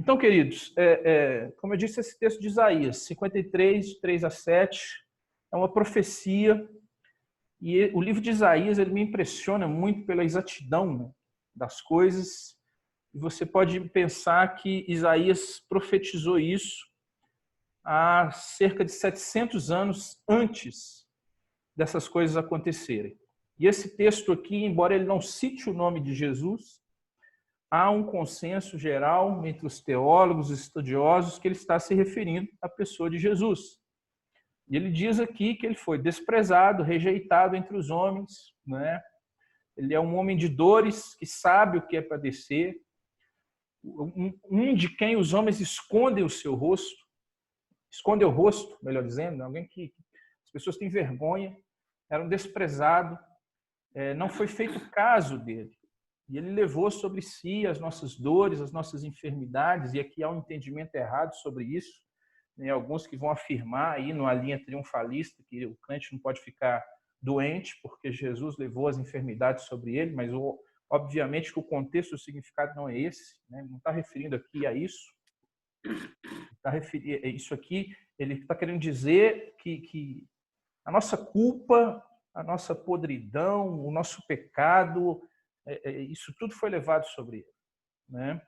Então, queridos, como eu disse, esse texto de Isaías 53, 3 a 7, é uma profecia. E o livro de Isaías ele me impressiona muito pela exatidão, né, das coisas. E você pode pensar que Isaías profetizou isso há cerca de 700 anos antes dessas coisas acontecerem. E esse texto aqui, embora ele não cite o nome de Jesus, há um consenso geral entre os teólogos e estudiosos que ele está se referindo à pessoa de Jesus. E ele diz aqui que ele foi desprezado, rejeitado entre os homens, né? Ele é um homem de dores, que sabe o que é padecer, um de quem os homens escondem o seu rosto, escondem o rosto, melhor dizendo, alguém que as pessoas têm vergonha, era um desprezado, não foi feito caso dele. E ele levou sobre si as nossas dores, as nossas enfermidades, e aqui há um entendimento errado sobre isso. Tem alguns que vão afirmar aí numa linha triunfalista que o crente não pode ficar doente porque Jesus levou as enfermidades sobre ele, mas obviamente que o contexto, o significado não é esse, né? Não está referindo aqui a isso. Isso aqui, ele está querendo dizer que a nossa culpa, a nossa podridão, o nosso pecado, isso tudo foi levado sobre ele, né?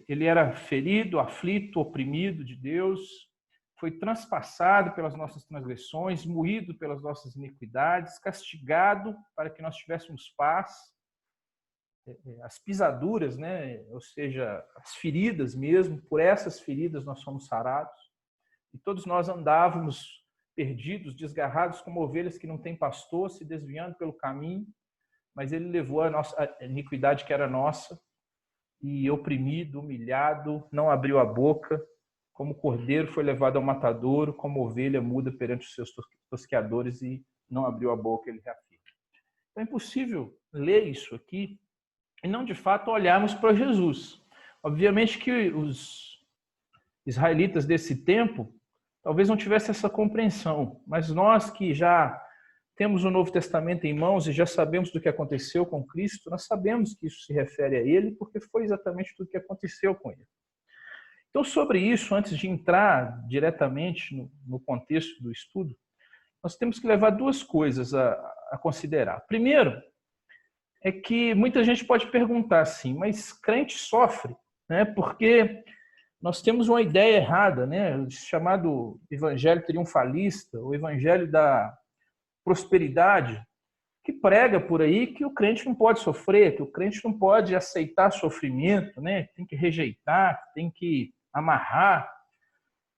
Ele era ferido, aflito, oprimido de Deus, foi transpassado pelas nossas transgressões, moído pelas nossas iniquidades, castigado para que nós tivéssemos paz. As pisaduras, né? Ou seja, as feridas mesmo, por essas feridas nós somos sarados. E todos nós andávamos perdidos, desgarrados como ovelhas que não têm pastor, se desviando pelo caminho, mas ele levou a iniquidade que era nossa, e oprimido, humilhado, não abriu a boca, como cordeiro foi levado ao matadouro, como ovelha muda perante os seus tosqueadores e não abriu a boca, ele reafirma. Então é impossível ler isso aqui e não de fato olharmos para Jesus. Obviamente que os israelitas desse tempo talvez não tivessem essa compreensão, mas nós que já temos o Novo Testamento em mãos e já sabemos do que aconteceu com Cristo, nós sabemos que isso se refere a ele, porque foi exatamente tudo que aconteceu com ele. Então, sobre isso, antes de entrar diretamente no contexto do estudo, nós temos que levar duas coisas a considerar. Primeiro, é que muita gente pode perguntar assim, mas crente sofre, né? Porque nós temos uma ideia errada, né? Chamado evangelho triunfalista, o evangelho da prosperidade, que prega por aí que o crente não pode sofrer, que o crente não pode aceitar sofrimento, né? Tem que rejeitar, tem que amarrar.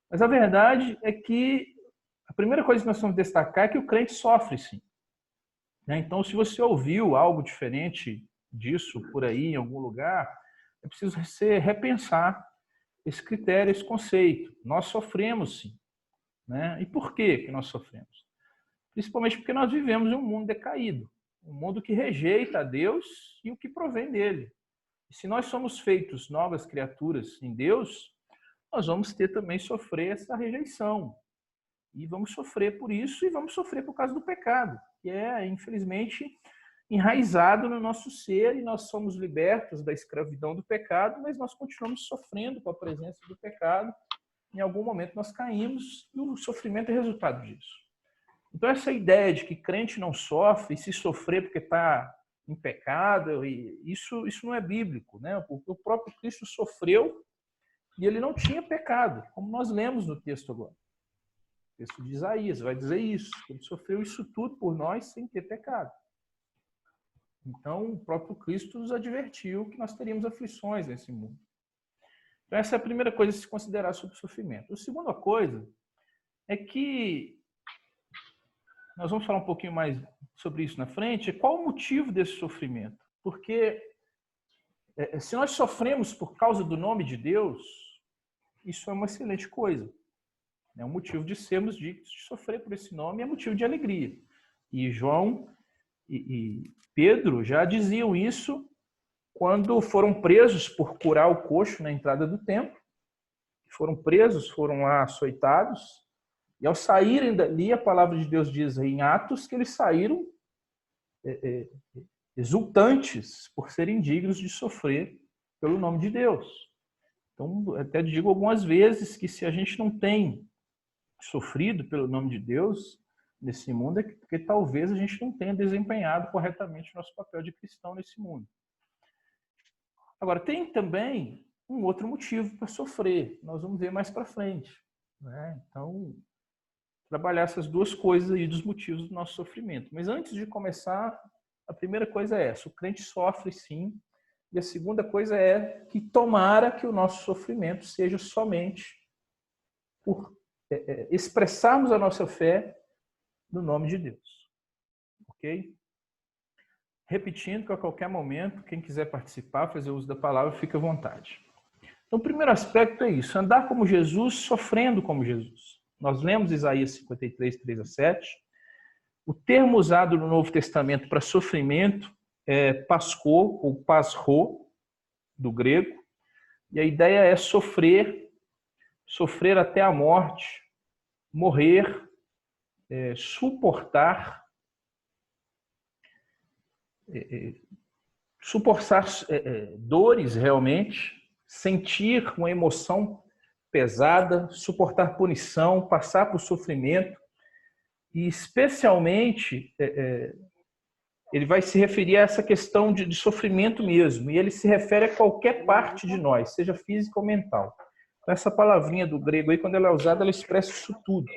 Mas a verdade é que a primeira coisa que nós vamos destacar é que o crente sofre, sim. Então, se você ouviu algo diferente disso por aí, em algum lugar, é preciso você repensar esse critério, esse conceito. Nós sofremos, sim. E por que nós sofremos? Principalmente porque nós vivemos em um mundo decaído, um mundo que rejeita a Deus e o que provém dele. E se nós somos feitos novas criaturas em Deus, nós vamos ter também sofrer essa rejeição. E vamos sofrer por isso e vamos sofrer por causa do pecado, que é, infelizmente, enraizado no nosso ser, e nós somos libertos da escravidão do pecado, mas nós continuamos sofrendo com a presença do pecado. Em algum momento nós caímos e o sofrimento é resultado disso. Então, essa ideia de que crente não sofre, e se sofrer porque está em pecado, isso não é bíblico, né? Porque o próprio Cristo sofreu e ele não tinha pecado, como nós lemos no texto agora. O texto de Isaías vai dizer isso, que ele sofreu isso tudo por nós sem ter pecado. Então, o próprio Cristo nos advertiu que nós teríamos aflições nesse mundo. Então, essa é a primeira coisa a se considerar sobre o sofrimento. A segunda coisa é que nós vamos falar um pouquinho mais sobre isso na frente. Qual o motivo desse sofrimento? Porque se nós sofremos por causa do nome de Deus, isso é uma excelente coisa. É um motivo de sermos dignos de sofrer por esse nome, é motivo de alegria. E João e Pedro já diziam isso quando foram presos por curar o coxo na entrada do templo. Foram presos, foram lá açoitados. E ao saírem dali, a palavra de Deus diz em Atos que eles saíram exultantes por serem dignos de sofrer pelo nome de Deus. Então, até digo algumas vezes que se a gente não tem sofrido pelo nome de Deus nesse mundo, é porque talvez a gente não tenha desempenhado corretamente o nosso papel de cristão nesse mundo. Agora, tem também um outro motivo para sofrer. Nós vamos ver mais para frente, né? Então, trabalhar essas duas coisas aí dos motivos do nosso sofrimento. Mas antes de começar, a primeira coisa é essa: o crente sofre sim. E a segunda coisa é que tomara que o nosso sofrimento seja somente por expressarmos a nossa fé no nome de Deus. Ok? Repetindo que a qualquer momento, quem quiser participar, fazer uso da palavra, fique à vontade. Então, o primeiro aspecto é isso: andar como Jesus, sofrendo como Jesus. Nós lemos Isaías 53, 3-7. O termo usado no Novo Testamento para sofrimento é pasco ou pasro, do grego. E a ideia é sofrer até a morte, morrer, suportar dores realmente, sentir uma emoção pesada, suportar punição, passar por sofrimento. E especialmente ele vai se referir a essa questão de sofrimento mesmo, e ele se refere a qualquer parte de nós, seja física ou mental. Então, essa palavrinha do grego aí, quando ela é usada, ela expressa isso tudo.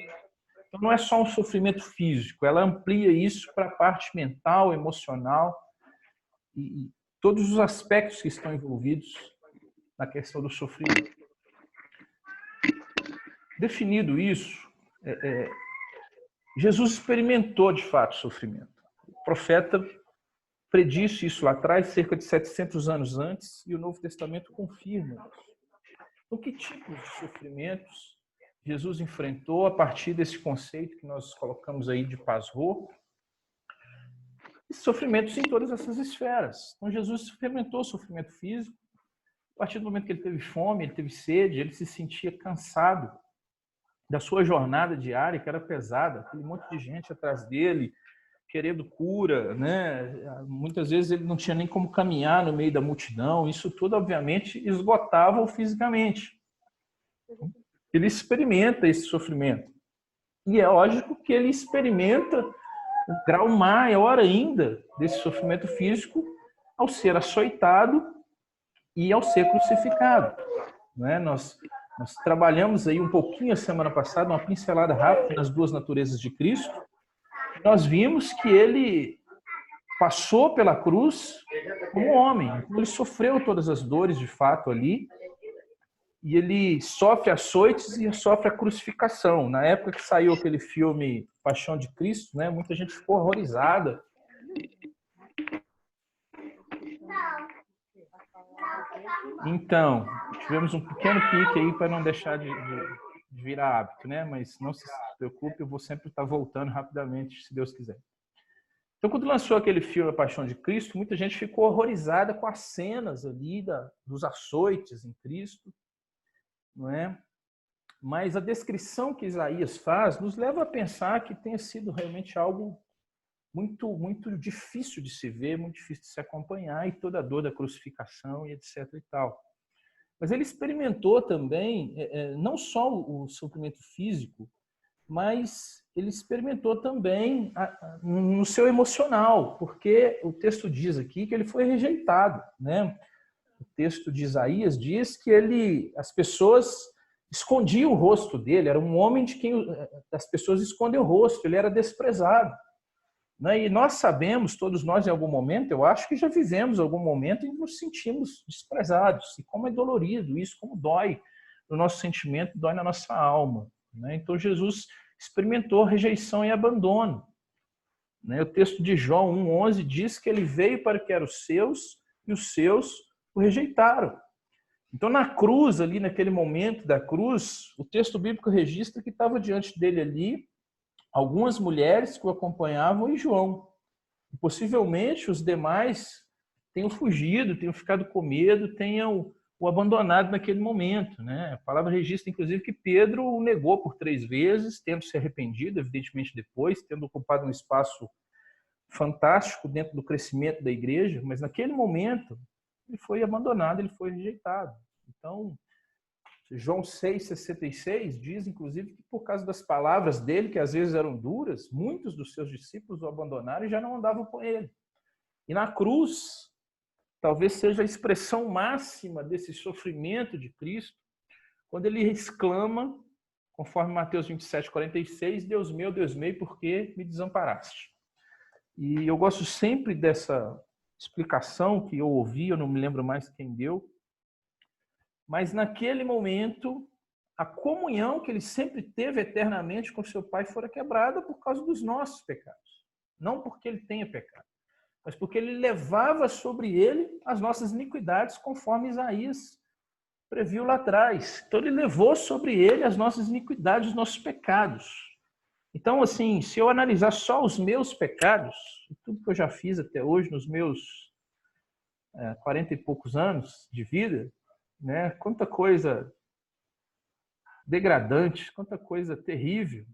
Então, não é só um sofrimento físico, ela amplia isso para a parte mental, emocional e todos os aspectos que estão envolvidos na questão do sofrimento. Definido isso, Jesus experimentou de fato sofrimento. O profeta predisse isso lá atrás, cerca de 700 anos antes, e o Novo Testamento confirma isso. Então, que tipos de sofrimentos Jesus enfrentou a partir desse conceito que nós colocamos aí de pasro? Sofrimentos em todas essas esferas. Então, Jesus experimentou sofrimento físico. A partir do momento que ele teve fome, ele teve sede, ele se sentia cansado da sua jornada diária, que era pesada, aquele monte de gente atrás dele, querendo cura, né? Muitas vezes ele não tinha nem como caminhar no meio da multidão. Isso tudo, obviamente, esgotava-o fisicamente. Ele experimenta esse sofrimento. E é lógico que ele experimenta um grau maior ainda desse sofrimento físico ao ser açoitado e ao ser crucificado. Né? Nós trabalhamos aí um pouquinho a semana passada, uma pincelada rápida nas duas naturezas de Cristo. Nós vimos que ele passou pela cruz como homem. Então, ele sofreu todas as dores de fato ali. E ele sofre açoites e sofre a crucificação. Na época que saiu aquele filme Paixão de Cristo, né, muita gente ficou horrorizada. Então, tivemos um pequeno pique aí para não deixar de virar hábito, né? Mas não se preocupe, eu vou sempre estar voltando rapidamente, se Deus quiser. Então, quando lançou aquele filme A Paixão de Cristo, muita gente ficou horrorizada com as cenas ali dos açoites em Cristo, não é? Mas a descrição que Isaías faz nos leva a pensar que tenha sido realmente algo muito, muito difícil de se ver, muito difícil de se acompanhar, e toda a dor da crucificação e etc. e tal. Mas ele experimentou também não só o sofrimento físico, mas ele experimentou também no seu emocional, porque o texto diz aqui que ele foi rejeitado, né? O texto de Isaías diz que as pessoas escondiam o rosto dele, era um homem de quem as pessoas escondem o rosto, ele era desprezado. Né? E nós sabemos, todos nós em algum momento, eu acho que já vivemos algum momento em que nos sentimos desprezados, e como é dolorido isso, como dói no nosso sentimento, dói na nossa alma. Né? Então Jesus experimentou rejeição e abandono. Né? O texto de João 1,11 diz que ele veio para que eram os seus, e os seus o rejeitaram. Então, na cruz, ali naquele momento da cruz, o texto bíblico registra que estava diante dele ali algumas mulheres que o acompanhavam e João. E possivelmente os demais tenham fugido, tenham ficado com medo, tenham o abandonado naquele momento. Né? A palavra registra, inclusive, que Pedro o negou por 3 vezes, tendo se arrependido, evidentemente depois, tendo ocupado um espaço fantástico dentro do crescimento da igreja, mas naquele momento ele foi abandonado, ele foi rejeitado. Então, João 6,66 diz, inclusive, que por causa das palavras dele, que às vezes eram duras, muitos dos seus discípulos o abandonaram e já não andavam com ele. E na cruz, talvez seja a expressão máxima desse sofrimento de Cristo, quando ele exclama, conforme Mateus 27,46, Deus meu, por que me desamparaste? E eu gosto sempre dessa explicação que eu ouvi, eu não me lembro mais quem deu, mas naquele momento, a comunhão que ele sempre teve eternamente com seu Pai fora quebrada por causa dos nossos pecados. Não porque ele tenha pecado, mas porque ele levava sobre ele as nossas iniquidades, conforme Isaías previu lá atrás. Então ele levou sobre ele as nossas iniquidades, os nossos pecados. Então, assim, se eu analisar só os meus pecados, tudo que eu já fiz até hoje, nos meus 40 e poucos anos de vida, né? Quanta coisa degradante, quanta coisa terrível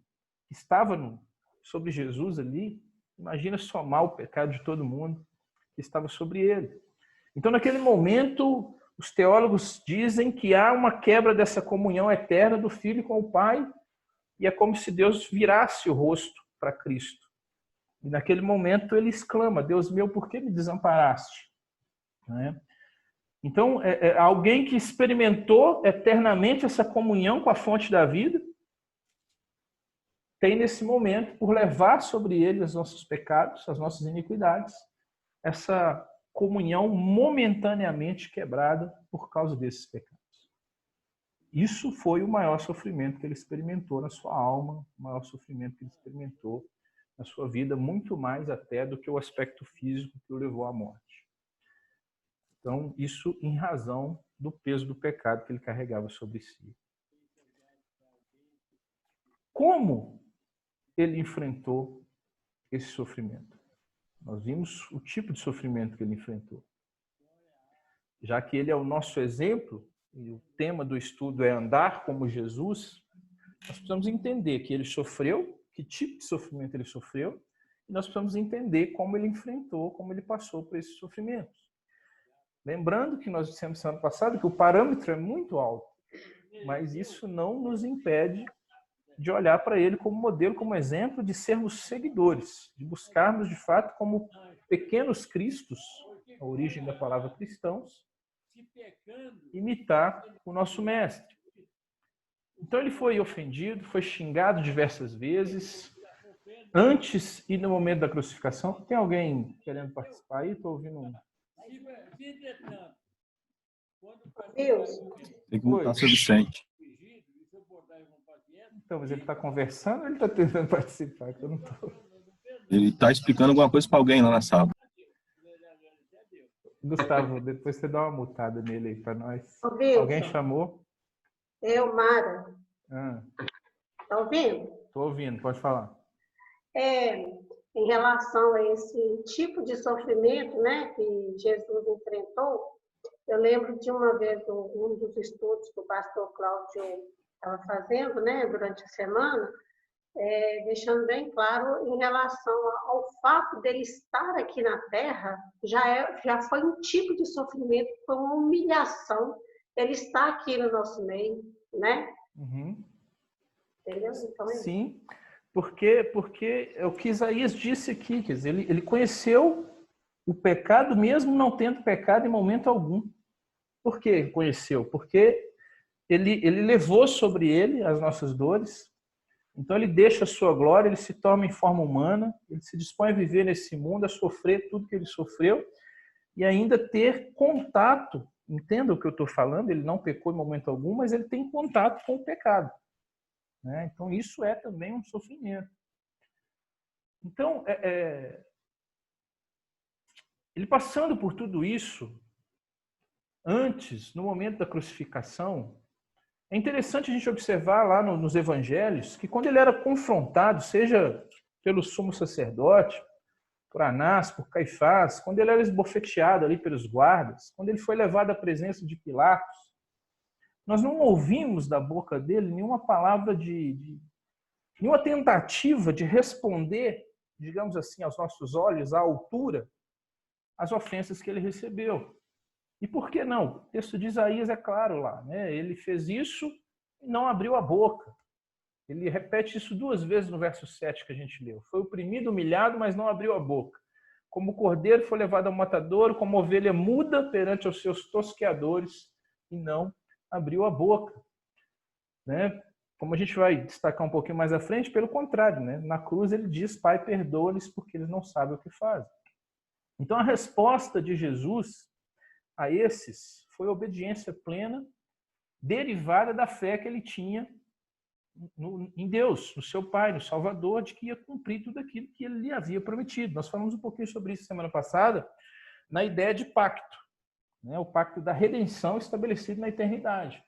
estava sobre Jesus ali. Imagina somar o pecado de todo mundo que estava sobre ele. Então, naquele momento, os teólogos dizem que há uma quebra dessa comunhão eterna do Filho com o Pai, e é como se Deus virasse o rosto para Cristo. E naquele momento ele exclama, Deus meu, por que me desamparaste? Né? Então, alguém que experimentou eternamente essa comunhão com a fonte da vida, tem nesse momento, por levar sobre ele os nossos pecados, as nossas iniquidades, essa comunhão momentaneamente quebrada por causa desses pecados. Isso foi o maior sofrimento que ele experimentou na sua alma, o maior sofrimento que ele experimentou na sua vida, muito mais até do que o aspecto físico que o levou à morte. Então, isso em razão do peso do pecado que ele carregava sobre si. Como ele enfrentou esse sofrimento? Nós vimos o tipo de sofrimento que ele enfrentou. Já que ele é o nosso exemplo, e o tema do estudo é andar como Jesus, nós precisamos entender que ele sofreu, que tipo de sofrimento ele sofreu, e nós precisamos entender como ele enfrentou, como ele passou por esses sofrimentos. Lembrando que nós dissemos ano passado que o parâmetro é muito alto, mas isso não nos impede de olhar para ele como modelo, como exemplo, de sermos seguidores, de buscarmos, de fato, como pequenos cristos, a origem da palavra cristãos, imitar o nosso mestre. Então ele foi ofendido, foi xingado diversas vezes, antes e no momento da crucificação. Tem alguém querendo participar aí? Estou ouvindo um... Tem que montar seu Vicente. Então, mas ele está conversando ou ele está tentando participar? Eu não tô... Ele está explicando alguma coisa para alguém lá na sala. Gustavo, depois você dá uma mutada nele aí para nós. Ouvindo? Alguém chamou? Eu, Mara. Está ouvindo? Estou ouvindo, pode falar. Em relação a esse tipo de sofrimento, né, que Jesus enfrentou, eu lembro de uma vez um dos estudos que o pastor Cláudio estava fazendo, né, durante a semana, deixando bem claro em relação ao fato dele estar aqui na Terra, já foi um tipo de sofrimento, foi uma humilhação. Ele está aqui no nosso meio, né? Uhum. Entendeu? Então, sim, porque é o que Isaías disse aqui, quer dizer, ele conheceu o pecado mesmo não tendo pecado em momento algum. Por que conheceu? Porque ele levou sobre ele as nossas dores. Então ele deixa a sua glória, ele se torna em forma humana, ele se dispõe a viver nesse mundo, a sofrer tudo que ele sofreu e ainda ter contato. Entenda o que eu estou falando, ele não pecou em momento algum, mas ele tem contato com o pecado. Né? Então isso é também um sofrimento. Então, ele passando por tudo isso, antes, no momento da crucificação, é interessante a gente observar lá nos evangelhos que quando ele era confrontado, seja pelo sumo sacerdote, por Anás, por Caifás, quando ele era esbofeteado ali pelos guardas, quando ele foi levado à presença de Pilatos, nós não ouvimos da boca dele nenhuma palavra nenhuma tentativa de responder, digamos assim, aos nossos olhos, à altura, as ofensas que ele recebeu. E por que não? O texto de Isaías é claro lá, né? Ele fez isso e não abriu a boca. Ele repete isso 2 vezes no verso 7 que a gente leu. Foi oprimido, humilhado, mas não abriu a boca. Como cordeiro foi levado ao matadouro, como ovelha muda perante os seus tosqueadores, e não abriu a boca. Né? Como a gente vai destacar um pouquinho mais à frente, pelo contrário, né? Na cruz ele diz, Pai, perdoa-lhes porque eles não sabem o que fazem. Então a resposta de Jesus a esses foi obediência plena, derivada da fé que ele tinha em Deus, no seu Pai, no Salvador, de que ia cumprir tudo aquilo que ele lhe havia prometido. Nós falamos um pouquinho sobre isso semana passada, na ideia de pacto, né? O pacto da redenção estabelecido na eternidade.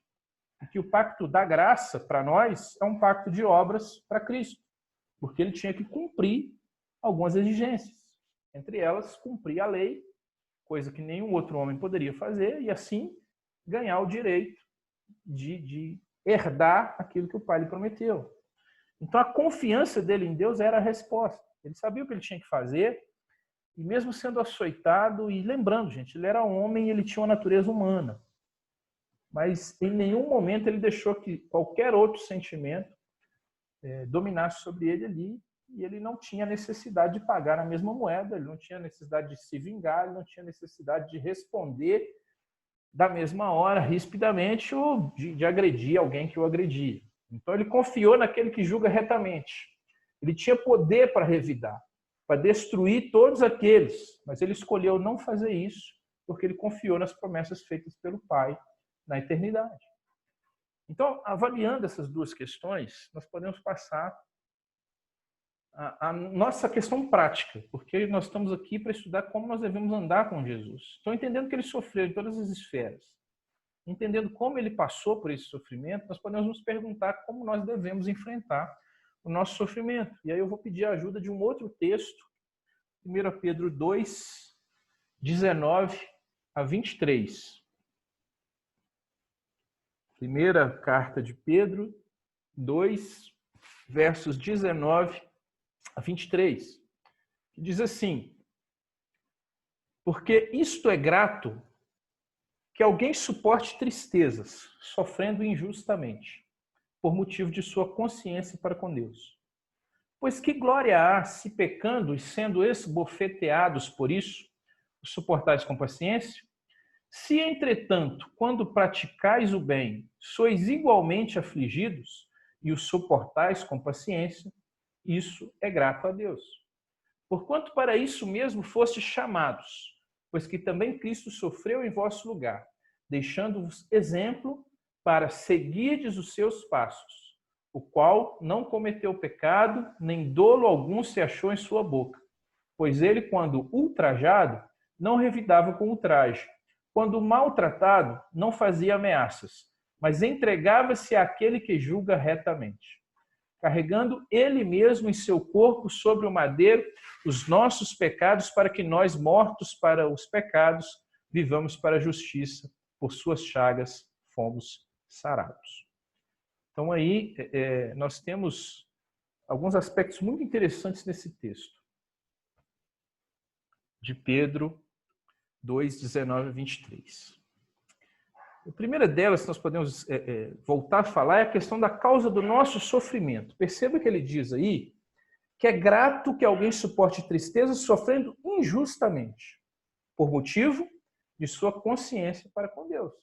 Porque o pacto da graça, para nós, é um pacto de obras para Cristo, porque ele tinha que cumprir algumas exigências, entre elas, cumprir a lei, coisa que nenhum outro homem poderia fazer, e assim ganhar o direito de herdar aquilo que o Pai lhe prometeu. Então a confiança dele em Deus era a resposta. Ele sabia o que ele tinha que fazer, e mesmo sendo açoitado, e lembrando, gente, ele era homem e ele tinha uma natureza humana. Mas em nenhum momento ele deixou que qualquer outro sentimento dominasse sobre ele ali, e ele não tinha necessidade de pagar a mesma moeda, ele não tinha necessidade de se vingar, ele não tinha necessidade de responder da mesma hora, rispidamente, ou de agredir alguém que o agredia. Então ele confiou naquele que julga retamente. Ele tinha poder para revidar, para destruir todos aqueles, mas ele escolheu não fazer isso, porque ele confiou nas promessas feitas pelo Pai na eternidade. Então, avaliando essas 2 questões, nós podemos passar a nossa questão prática, porque nós estamos aqui para estudar como nós devemos andar com Jesus. Então, entendendo que ele sofreu em todas as esferas, entendendo como ele passou por esse sofrimento, nós podemos nos perguntar como nós devemos enfrentar o nosso sofrimento. E aí eu vou pedir a ajuda de um outro texto, 1 Pedro 2, 19 a 23. Primeira carta de Pedro 2, versos 19 a 23, que diz assim: porque isto é grato que alguém suporte tristezas, sofrendo injustamente, por motivo de sua consciência para com Deus. Pois que glória há se pecando e sendo esbofeteados por isso, suportais com paciência? Se, entretanto, quando praticais o bem, sois igualmente afligidos e o suportais com paciência, isso é grato a Deus. Porquanto para isso mesmo fostes chamados, pois que também Cristo sofreu em vosso lugar, deixando-vos exemplo para seguirdes os seus passos, o qual não cometeu pecado, nem dolo algum se achou em sua boca. Pois ele, quando ultrajado, não revidava com ultraje. Quando maltratado, não fazia ameaças, mas entregava-se àquele que julga retamente, carregando ele mesmo em seu corpo sobre o madeiro os nossos pecados, para que nós, mortos para os pecados, vivamos para a justiça. Por suas chagas fomos sarados. Então aí nós temos alguns aspectos muito interessantes nesse texto de Pedro 2, 19 a 23. A primeira delas que nós podemos voltar a falar é a questão da causa do nosso sofrimento. Perceba que ele diz aí que é grato que alguém suporte tristeza sofrendo injustamente, por motivo de sua consciência para com Deus.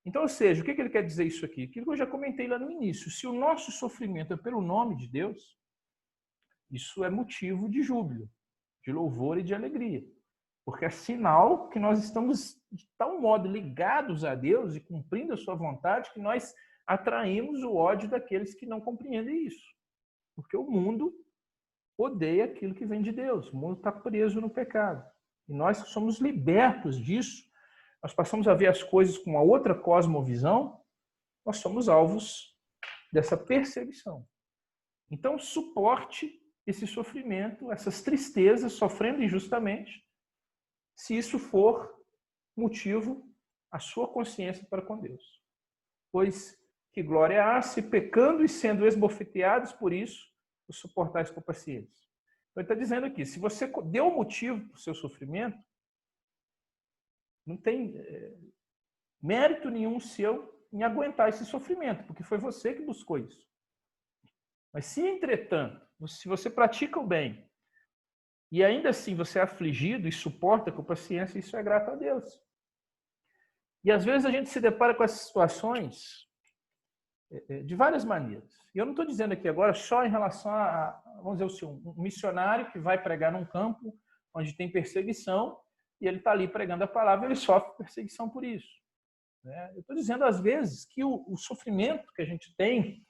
Então, ou seja, o que ele quer dizer isso aqui? Aquilo que eu já comentei lá no início. Se o nosso sofrimento é pelo nome de Deus, isso é motivo de júbilo, de louvor e de alegria. Porque é sinal que nós estamos de tal modo ligados a Deus e cumprindo a sua vontade que nós atraímos o ódio daqueles que não compreendem isso. Porque o mundo odeia aquilo que vem de Deus. O mundo está preso no pecado. E nós somos libertos disso. Nós passamos a ver as coisas com uma outra cosmovisão. Nós somos alvos dessa perseguição. Então, suporte esse sofrimento, essas tristezas, sofrendo injustamente, se isso for motivo a sua consciência para com Deus. Pois que glória há se pecando e sendo esbofeteados por isso, os suportais com paciência. Então ele está dizendo aqui, se você deu motivo para o seu sofrimento, Não tem mérito nenhum seu em aguentar esse sofrimento, porque foi você que buscou isso. Mas se, entretanto, se você pratica o bem e ainda assim você é afligido e suporta com paciência, isso é grato a Deus. E às vezes a gente se depara com essas situações de várias maneiras. E eu não estou dizendo aqui agora só em relação a, vamos dizer assim, um missionário que vai pregar num campo onde tem perseguição e ele está ali pregando a palavra e ele sofre perseguição por isso. Eu estou dizendo, às vezes, que o sofrimento que a gente tem,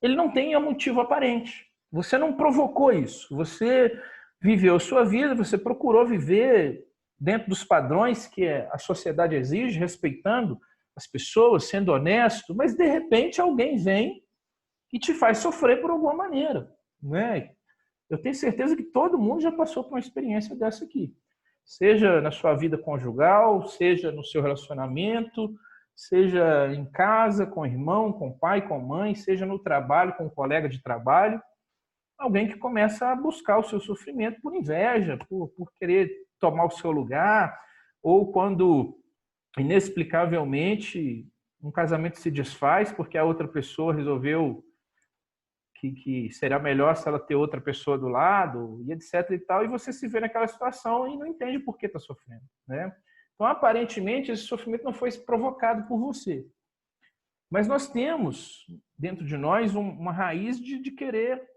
ele não tem um motivo aparente. Você não provocou isso. Você viveu a sua vida, você procurou viver dentro dos padrões que a sociedade exige, respeitando as pessoas, sendo honesto, mas de repente alguém vem e te faz sofrer por alguma maneira. Eu tenho certeza que todo mundo já passou por uma experiência dessa aqui. Seja na sua vida conjugal, seja no seu relacionamento, seja em casa, com o irmão, com o pai, com a mãe, seja no trabalho, com um colega de trabalho. Alguém que começa a buscar o seu sofrimento por inveja, por querer tomar o seu lugar, ou quando, inexplicavelmente, um casamento se desfaz porque a outra pessoa resolveu que seria melhor se ela ter outra pessoa do lado, e etc. e tal, e você se vê naquela situação e não entende por que está sofrendo. Então, aparentemente, esse sofrimento não foi provocado por você. Mas nós temos, dentro de nós, uma raiz de querer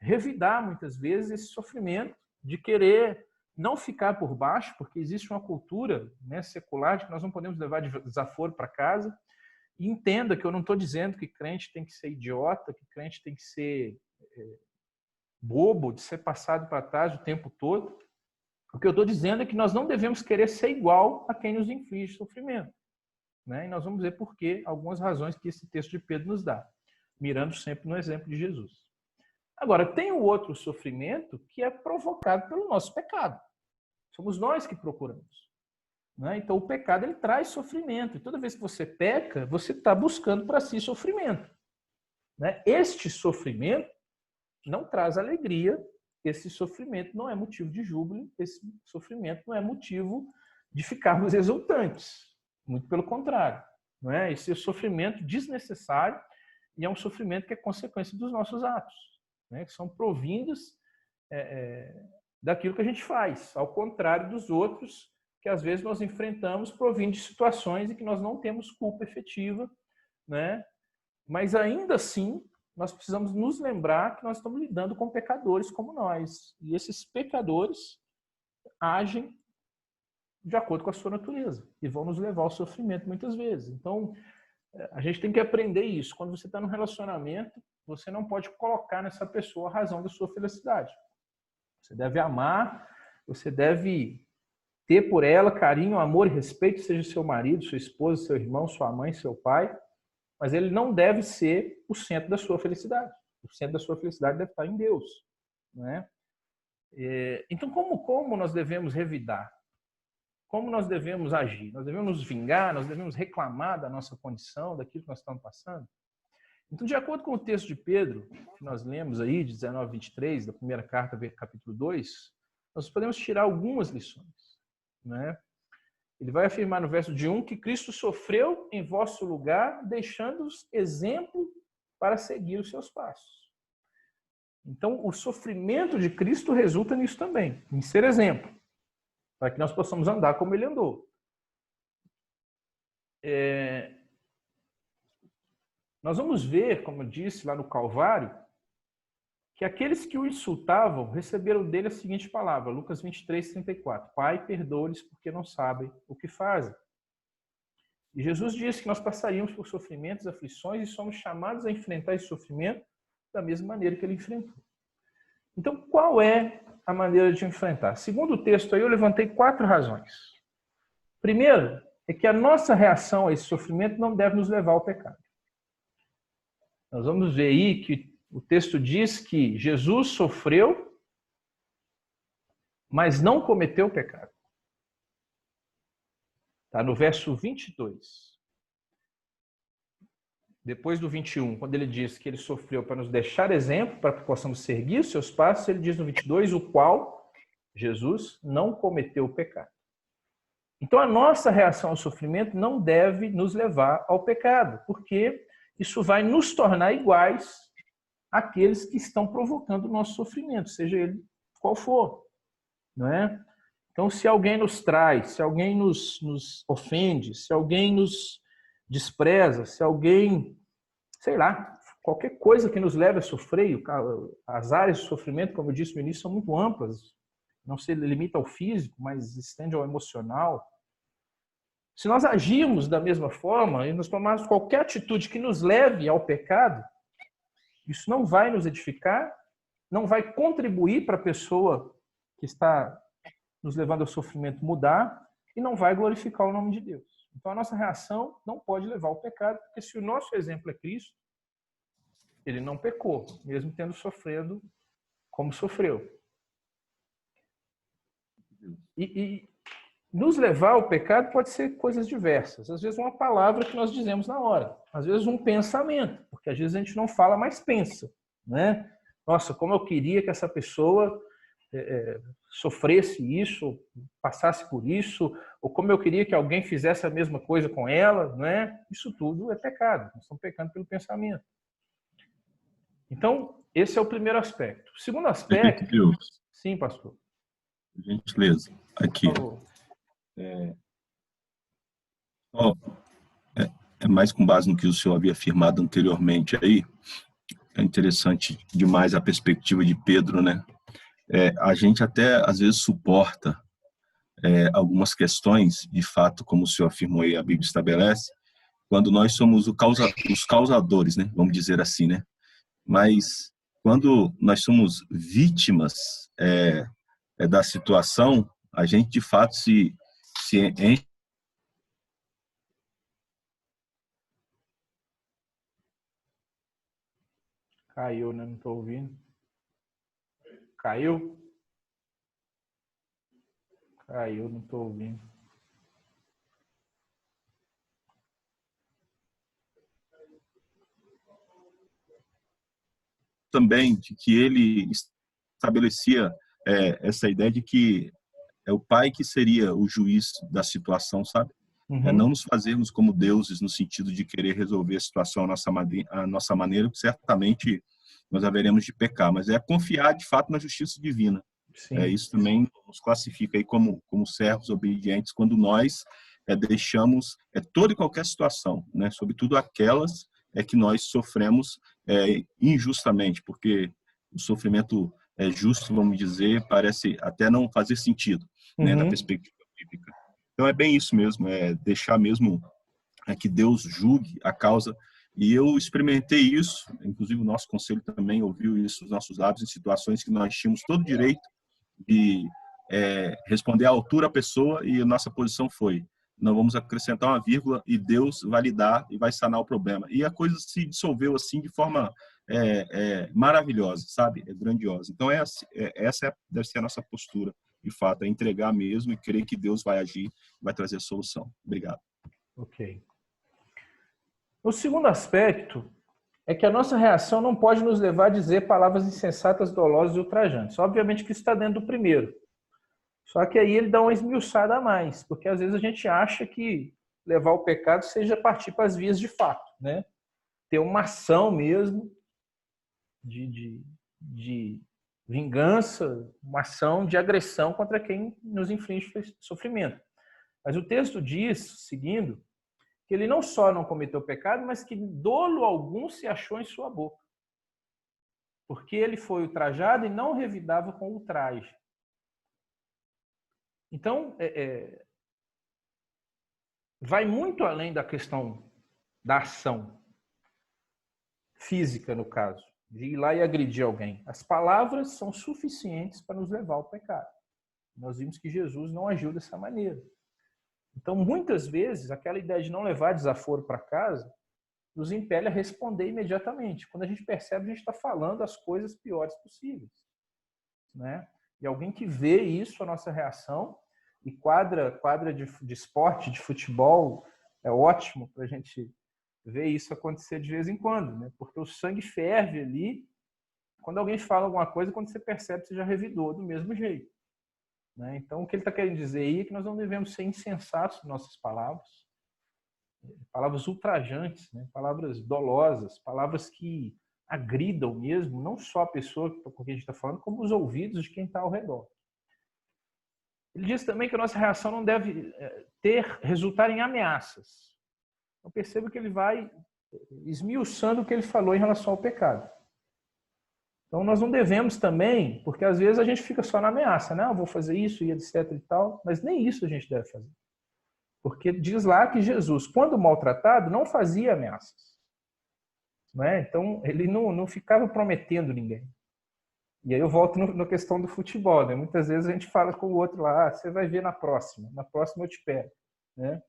revidar, muitas vezes, esse sofrimento, de querer não ficar por baixo, porque existe uma cultura secular de que nós não podemos levar desaforo para casa. E entenda que eu não estou dizendo que crente tem que ser idiota, que crente tem que ser bobo, de ser passado para trás o tempo todo. O que eu estou dizendo é que nós não devemos querer ser igual a quem nos inflige sofrimento. E nós vamos ver por quê, algumas razões que esse texto de Pedro nos dá, mirando sempre no exemplo de Jesus. Agora, tem o outro sofrimento que é provocado pelo nosso pecado. Somos nós que procuramos. Então, o pecado ele traz sofrimento. E toda vez que você peca, você está buscando para si sofrimento. Este sofrimento não traz alegria. Esse sofrimento não é motivo de júbilo. Esse sofrimento não é motivo de ficarmos exultantes. Muito pelo contrário. Esse é sofrimento desnecessário e é um sofrimento que é consequência dos nossos atos, que são provindos daquilo que a gente faz, ao contrário dos outros que às vezes nós enfrentamos provindo de situações em que nós não temos culpa efetiva, mas ainda assim nós precisamos nos lembrar que nós estamos lidando com pecadores como nós, e esses pecadores agem de acordo com a sua natureza e vão nos levar ao sofrimento muitas vezes. Então, a gente tem que aprender isso. Quando você está num relacionamento, você não pode colocar nessa pessoa a razão da sua felicidade. Você deve amar, você deve ter por ela carinho, amor e respeito, seja seu marido, sua esposa, seu irmão, sua mãe, seu pai, mas ele não deve ser o centro da sua felicidade. O centro da sua felicidade deve estar em Deus. Então, como nós devemos revidar? Como nós devemos agir? Nós devemos nos vingar? Nós devemos reclamar da nossa condição, daquilo que nós estamos passando? Então, de acordo com o texto de Pedro, que nós lemos aí, de 19 a 23, da primeira carta, capítulo 2, nós podemos tirar algumas lições. Ele vai afirmar no verso de 1 que Cristo sofreu em vosso lugar, deixando-os exemplo para seguir os seus passos. Então, o sofrimento de Cristo resulta nisso também, em ser exemplo, para que nós possamos andar como ele andou. Nós vamos ver, como eu disse lá no Calvário, que aqueles que o insultavam receberam dele a seguinte palavra, Lucas 23, 34. Pai, perdoa-lhes porque não sabem o que fazem. E Jesus disse que nós passaríamos por sofrimentos, aflições e somos chamados a enfrentar esse sofrimento da mesma maneira que ele enfrentou. Então, qual é a maneira de enfrentar? Segundo o texto aí, eu levantei 4 razões. Primeiro, é que a nossa reação a esse sofrimento não deve nos levar ao pecado. Nós vamos ver aí que o texto diz que Jesus sofreu, mas não cometeu pecado. Está no verso 22. Depois do 21, quando ele diz que ele sofreu para nos deixar exemplo, para que possamos seguir os seus passos, ele diz no 22, o qual, Jesus, não cometeu o pecado. Então, a nossa reação ao sofrimento não deve nos levar ao pecado, porque isso vai nos tornar iguais àqueles que estão provocando o nosso sofrimento, seja ele qual for, não é? Então, se alguém nos trai, se alguém nos ofende, se alguém nos despreza, se alguém, sei lá, qualquer coisa que nos leve a sofrer, as áreas de sofrimento, como eu disse no início, são muito amplas, não se limita ao físico, mas estende ao emocional. Se nós agirmos da mesma forma e nós tomarmos qualquer atitude que nos leve ao pecado, isso não vai nos edificar, não vai contribuir para a pessoa que está nos levando ao sofrimento mudar e não vai glorificar o nome de Deus. Então, a nossa reação não pode levar ao pecado, porque se o nosso exemplo é Cristo, ele não pecou, mesmo tendo sofrido como sofreu. E nos levar ao pecado pode ser coisas diversas. Às vezes uma palavra que nós dizemos na hora. Às vezes um pensamento, porque às vezes a gente não fala, mas pensa, né? Nossa, como eu queria que essa pessoa sofresse isso, passasse por isso, ou como eu queria que alguém fizesse a mesma coisa com ela, né? Isso tudo é pecado. Nós estamos pecando pelo pensamento. Então, esse é o primeiro aspecto. O segundo aspecto... Deus. Sim, pastor. Gentileza. Aqui. É mais com base no que o senhor havia afirmado anteriormente aí. É interessante demais a perspectiva de Pedro, né? A gente até, às vezes, suporta algumas questões, de fato, como o senhor afirmou aí, a Bíblia estabelece, quando nós somos os causadores, né? Vamos dizer assim, né? Mas quando nós somos vítimas da situação, a gente, de fato, se enche. Caiu, né? Não estou ouvindo. Caiu? Caiu, não estou ouvindo. Também de que ele estabelecia essa ideia de que é o pai que seria o juiz da situação, sabe? Uhum. Não nos fazermos como deuses no sentido de querer resolver a situação à nossa maneira, porque certamente nós haveremos de pecar, mas é confiar de fato na justiça divina. Isso também nos classifica aí como servos obedientes quando nós deixamos toda e qualquer situação, né, sobretudo aquelas que nós sofremos injustamente, porque o sofrimento justo, vamos dizer, parece até não fazer sentido, né, na perspectiva bíblica. Então é bem isso mesmo, deixar mesmo que Deus julgue a causa. E eu experimentei isso, inclusive o nosso conselho também ouviu isso nos nossos lábios, em situações que nós tínhamos todo o direito de responder à altura à pessoa, e a nossa posição foi: não vamos acrescentar uma vírgula e Deus vai lidar e vai sanar o problema. E a coisa se dissolveu assim de forma maravilhosa, sabe? Grandiosa. Então essa deve ser a nossa postura, de fato, entregar mesmo e crer que Deus vai agir, vai trazer a solução. Obrigado. Ok. O segundo aspecto é que a nossa reação não pode nos levar a dizer palavras insensatas, dolosas e ultrajantes. Obviamente que isso está dentro do primeiro. Só que aí ele dá uma esmiuçada a mais, porque às vezes a gente acha que levar o pecado seja partir para as vias de fato, né? Ter uma ação mesmo de vingança, uma ação de agressão contra quem nos inflige sofrimento. Mas o texto diz, seguindo, que ele não só não cometeu pecado, mas que dolo algum se achou em sua boca. Porque ele foi ultrajado e não revidava com ultraje. Então, vai muito além da questão da ação física, no caso, de ir lá e agredir alguém. As palavras são suficientes para nos levar ao pecado. Nós vimos que Jesus não agiu dessa maneira. Então, muitas vezes, aquela ideia de não levar desaforo para casa nos impele a responder imediatamente. Quando a gente percebe, a gente está falando as coisas piores possíveis, né? E alguém que vê isso, a nossa reação, e quadra de esporte, de futebol, é ótimo para a gente ver isso acontecer de vez em quando, né? Porque o sangue ferve ali. Quando alguém fala alguma coisa, quando você percebe, você já revidou do mesmo jeito. né? Então, o que ele está querendo dizer aí é que nós não devemos ser insensatos em nossas palavras, palavras ultrajantes, né? Palavras dolosas, palavras que agridam mesmo, não só a pessoa com quem a gente está falando, como os ouvidos de quem está ao redor. Ele diz também que a nossa reação não deve resultar em ameaças. Então, perceba que ele vai esmiuçando o que ele falou em relação ao pecado. Então, nós não devemos também, porque às vezes a gente fica só na ameaça, né? Eu vou fazer isso e etc e tal, mas nem isso a gente deve fazer. Porque diz lá que Jesus, quando maltratado, não fazia ameaças. Não é? Então, ele não ficava prometendo ninguém. E aí eu volto na questão do futebol, né? Muitas vezes a gente fala com o outro lá, você vai ver na próxima eu te pego, né?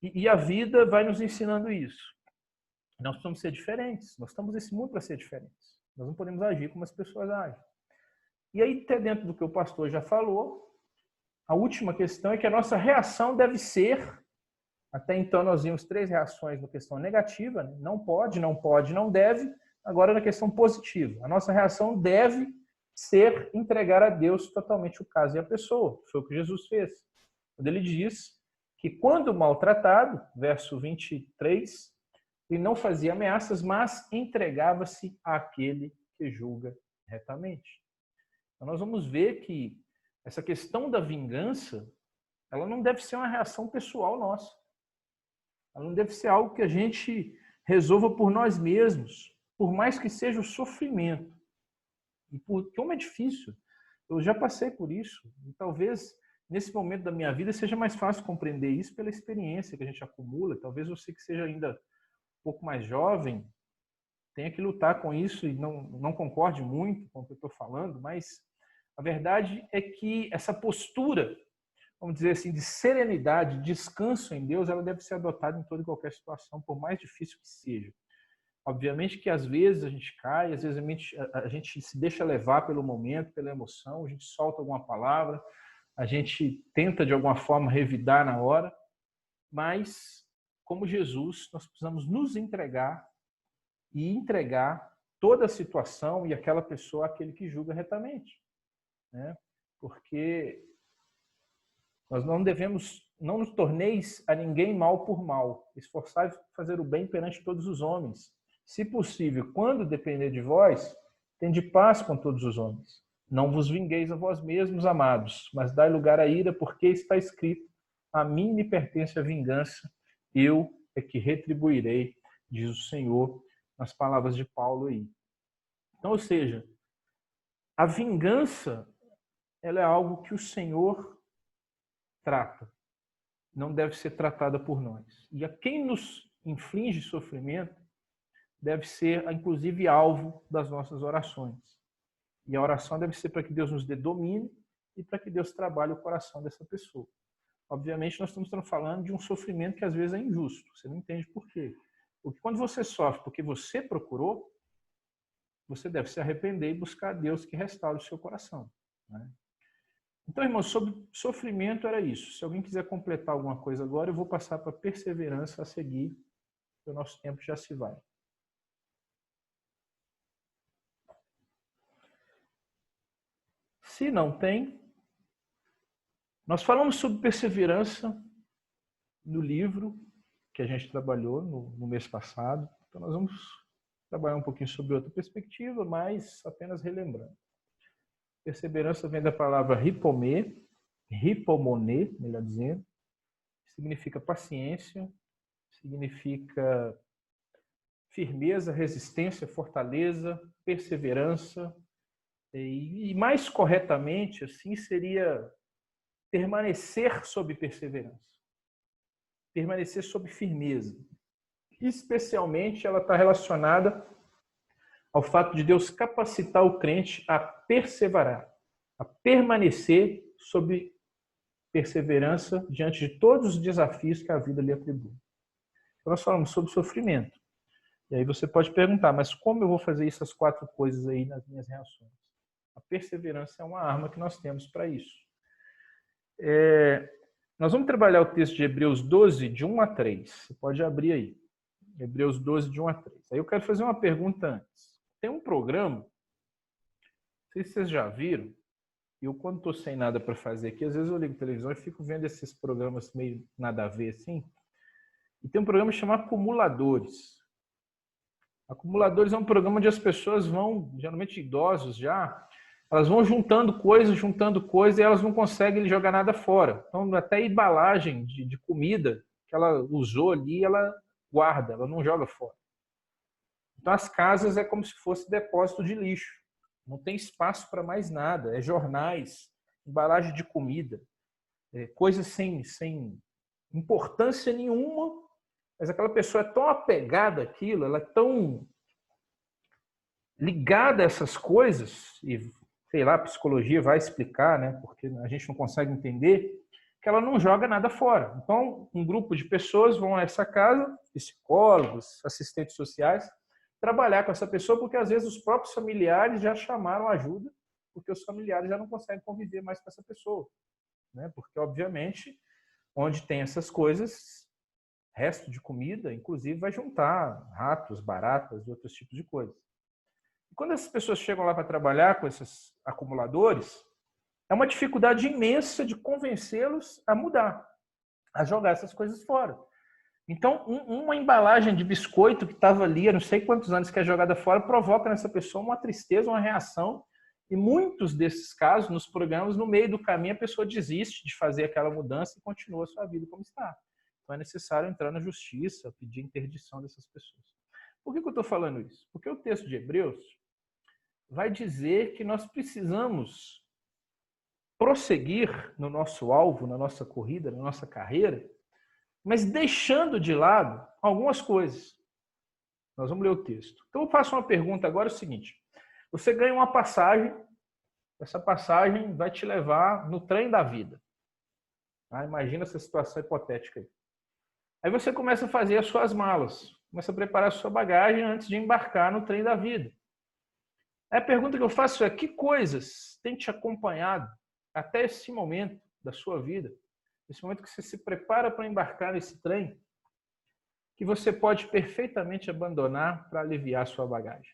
E a vida vai nos ensinando isso. Nós precisamos ser diferentes, nós estamos nesse mundo para ser diferentes. Nós não podemos agir como as pessoas agem. E aí, até dentro do que o pastor já falou, a última questão é que a nossa reação deve ser, até então nós vimos 3 reações na questão negativa, né? Não pode, não deve. Agora, na questão positiva, a nossa reação deve ser entregar a Deus totalmente o caso e a pessoa. Foi o que Jesus fez. Quando ele diz que quando maltratado, verso 23, ele não fazia ameaças, mas entregava-se àquele que julga retamente. Então, nós vamos ver que essa questão da vingança, ela não deve ser uma reação pessoal nossa. Ela não deve ser algo que a gente resolva por nós mesmos, por mais que seja o sofrimento. E como é difícil. Eu já passei por isso. E talvez, nesse momento da minha vida, seja mais fácil compreender isso pela experiência que a gente acumula. Talvez você que seja ainda um pouco mais jovem tenha que lutar com isso e não concorde muito com o que eu estou falando, mas a verdade é que essa postura, vamos dizer assim, de serenidade, descanso em Deus, ela deve ser adotada em toda e qualquer situação, por mais difícil que seja. Obviamente que às vezes a gente cai, às vezes a gente se deixa levar pelo momento, pela emoção, a gente solta alguma palavra, a gente tenta de alguma forma revidar na hora, mas como Jesus, nós precisamos nos entregar e entregar toda a situação e aquela pessoa àquele que julga retamente, né? Porque nós não devemos, não nos torneis a ninguém mal por mal, esforçai-vos por fazer o bem perante todos os homens. Se possível, quando depender de vós, tende paz com todos os homens. Não vos vingueis a vós mesmos, amados, mas dai lugar à ira, porque está escrito: a mim me pertence a vingança, eu é que retribuirei, diz o Senhor, nas palavras de Paulo aí. Então, ou seja, a vingança, ela é algo que o Senhor trata, não deve ser tratada por nós. E a quem nos inflige sofrimento deve ser, inclusive, alvo das nossas orações. E a oração deve ser para que Deus nos dê domínio e para que Deus trabalhe o coração dessa pessoa. Obviamente, nós estamos falando de um sofrimento que às vezes é injusto. Você não entende por quê. Porque quando você sofre porque você procurou, você deve se arrepender e buscar a Deus que restaure o seu coração, né? Então, irmãos, sobre sofrimento era isso. Se alguém quiser completar alguma coisa agora, eu vou passar para a perseverança a seguir, porque o nosso tempo já se vai. Se não tem, nós falamos sobre perseverança no livro que a gente trabalhou no mês passado. Então, nós vamos trabalhar um pouquinho sobre outra perspectiva, mas apenas relembrando. Perseverança vem da palavra hipomê, hipomoné, melhor dizendo, significa paciência, significa firmeza, resistência, fortaleza, perseverança. E mais corretamente, assim, seria permanecer sob perseverança. Permanecer sob firmeza. Especialmente, ela está relacionada ao fato de Deus capacitar o crente a perseverar, a permanecer sob perseverança diante de todos os desafios que a vida lhe atribui. Então, nós falamos sobre sofrimento. E aí você pode perguntar, mas como eu vou fazer essas 4 coisas aí nas minhas reações? A perseverança é uma arma que nós temos para isso. Nós vamos trabalhar o texto de Hebreus 12, de 1 a 3. Você pode abrir aí. Hebreus 12, de 1 a 3. Aí eu quero fazer uma pergunta antes. Tem um programa, não sei se vocês já viram, eu quando estou sem nada para fazer aqui, às vezes eu ligo a televisão e fico vendo esses programas meio nada a ver assim. E tem um programa chamado Acumuladores. Acumuladores é um programa onde as pessoas vão, geralmente idosos já, elas vão juntando coisas, e elas não conseguem jogar nada fora. Então, até a embalagem de comida que ela usou ali, ela guarda, ela não joga fora. Então, as casas é como se fosse depósito de lixo. Não tem espaço para mais nada. É jornais, embalagem de comida, coisas sem importância nenhuma, mas aquela pessoa é tão apegada àquilo, ela é tão ligada a essas coisas, e sei lá, a psicologia vai explicar, né, porque a gente não consegue entender, que ela não joga nada fora. Então, um grupo de pessoas vão a essa casa, psicólogos, assistentes sociais, trabalhar com essa pessoa, porque às vezes os próprios familiares já chamaram ajuda, porque os familiares já não conseguem conviver mais com essa pessoa, né? Porque, obviamente, onde tem essas coisas, resto de comida, inclusive, vai juntar ratos, baratas e outros tipos de coisas. E quando essas pessoas chegam lá para trabalhar com esses acumuladores, é uma dificuldade imensa de convencê-los a mudar, a jogar essas coisas fora. Então, uma embalagem de biscoito que estava ali há não sei quantos anos que é jogada fora provoca nessa pessoa uma tristeza, uma reação. E muitos desses casos, nos programas, no meio do caminho, a pessoa desiste de fazer aquela mudança e continua a sua vida como está. Então, é necessário entrar na justiça, pedir interdição dessas pessoas. Por que eu estou falando isso? Porque o texto de Hebreus vai dizer que nós precisamos prosseguir no nosso alvo, na nossa corrida, na nossa carreira, mas deixando de lado algumas coisas. Nós vamos ler o texto. Então, eu faço uma pergunta agora, é o seguinte. Você ganha uma passagem, essa passagem vai te levar no trem da vida. Imagina essa situação hipotética aí. Aí você começa a fazer as suas malas, começa a preparar a sua bagagem antes de embarcar no trem da vida. Aí a pergunta que eu faço é, que coisas têm te acompanhado até esse momento da sua vida, nesse momento que você se prepara para embarcar nesse trem, que você pode perfeitamente abandonar para aliviar a sua bagagem?